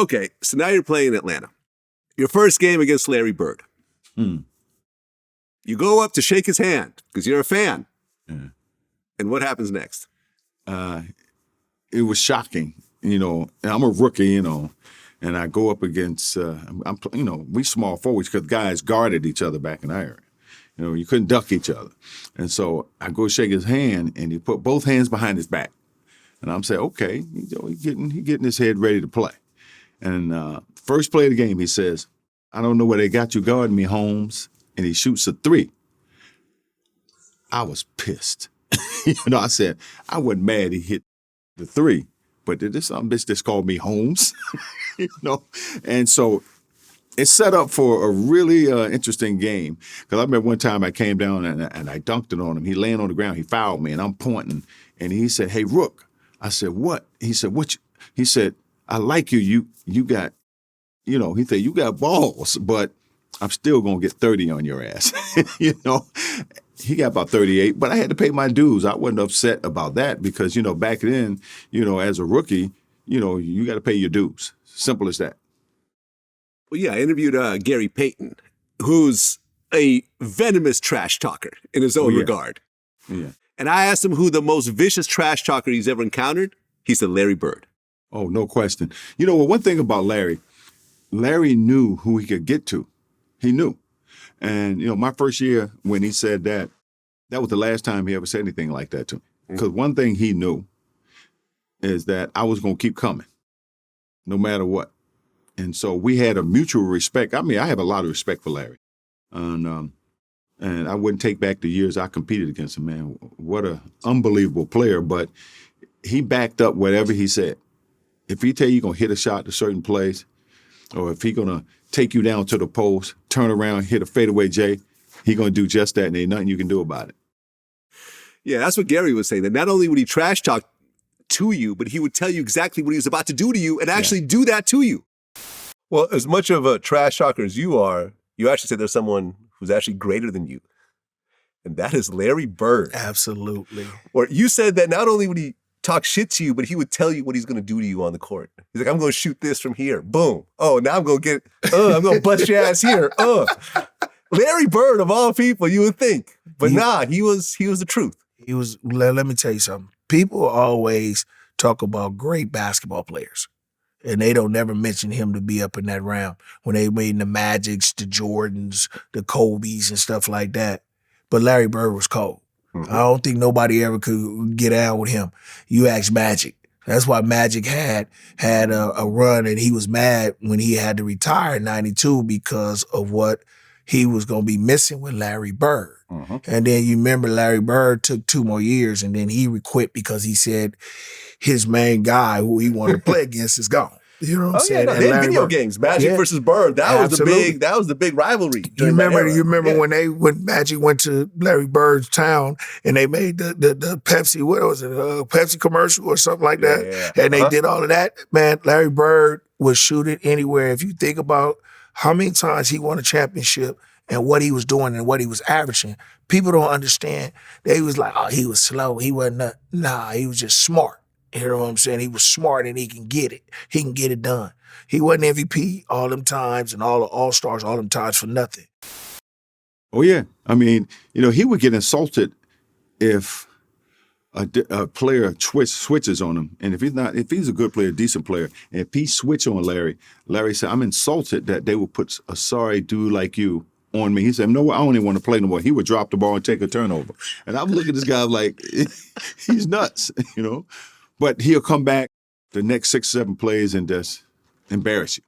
Okay, so now you're playing in Atlanta. Your first game against Larry Bird. You go up to shake his hand because you're a fan. Yeah. And what happens next? It was shocking, and I'm a rookie, and I go up against, we small forwards because guys guarded each other back in our area. You couldn't duck each other. And so I go shake his hand, and he put both hands behind his back. And I'm saying, okay, he getting his head ready to play. And first play of the game, he says, I don't know where they got you guarding me, Holmes. And he shoots a 3. I was pissed. I said, I wasn't mad he hit the 3, but this some bitch just called me Holmes, And so it's set up for a really interesting game. Because I remember one time I came down and I dunked it on him. He laying on the ground. He fouled me, and I'm pointing. And he said, hey, Rook. I said, what? He said, what? He said, I like you. You got, he said, you got balls, but I'm still going to get 30 on your ass. He got about 38, but I had to pay my dues. I wasn't upset about that because, back then, as a rookie, you got to pay your dues. Simple as that. Well, yeah, I interviewed Gary Payton, who's a venomous trash talker in his own regard. Yeah. And I asked him who the most vicious trash talker he's ever encountered. He said Larry Bird. Oh, no question. One thing about Larry knew who he could get to. He knew. And, my first year when he said that was the last time he ever said anything like that to me. Because one thing he knew is that I was going to keep coming no matter what. And so we had a mutual respect. I mean, I have a lot of respect for Larry. And I wouldn't take back the years I competed against him, man. What an unbelievable player. But he backed up whatever he said. If he tell you going to hit a shot to a certain place, or if he going to take you down to the post, turn around, hit a fadeaway J, he going to do just that, and ain't nothing you can do about it. Yeah, that's what Gary was saying. That not only would he trash talk to you, but he would tell you exactly what he was about to do to you and actually do that to you. Well, as much of a trash talker as you are, you actually said there's someone who's actually greater than you. And that is Larry Bird. Absolutely. Or you said that not only would he talk shit to you, but he would tell you what he's going to do to you on the court. He's like, I'm going to shoot this from here. Boom. Oh, now I'm going to I'm going to bust your ass here. Larry Bird, of all people, you would think. But he was the truth. Let me tell you something. People always talk about great basketball players, and they don't never mention him to be up in that round when they made the Magics, the Jordans, the Kobe's and stuff like that. But Larry Bird was cold. I don't think nobody ever could get out with him. You ask Magic. That's why Magic had a run, and he was mad when he had to retire in '92 because of what he was going to be missing with Larry Bird. And then you remember Larry Bird took 2 more years, and then he quit because he said his main guy who he wanted to play against is gone. You know what I'm saying? Yeah, no, they had video games, Magic versus Bird. That was the big rivalry. You remember when Magic went to Larry Bird's town and they made the Pepsi, what was it, Pepsi commercial or something like that, and they did all of that. Man, Larry Bird would shoot it anywhere. If you think about how many times he won a championship and what he was doing and what he was averaging, people don't understand. They was like, oh, he was slow. He wasn't. He was just smart. You know what I'm saying? He was smart and he can get it. He can get it done. He wasn't MVP all them times and all the All-Stars all them times for nothing. Oh, yeah. I mean, he would get insulted if a player switches on him. And if he's a good player, decent player, and if he switch on Larry said, I'm insulted that they would put a sorry dude like you on me. He said, no, I don't even want to play no more. He would drop the ball and take a turnover. And I'm looking at this guy like, he's nuts, But he'll come back the next 6, 7 plays and just embarrass you.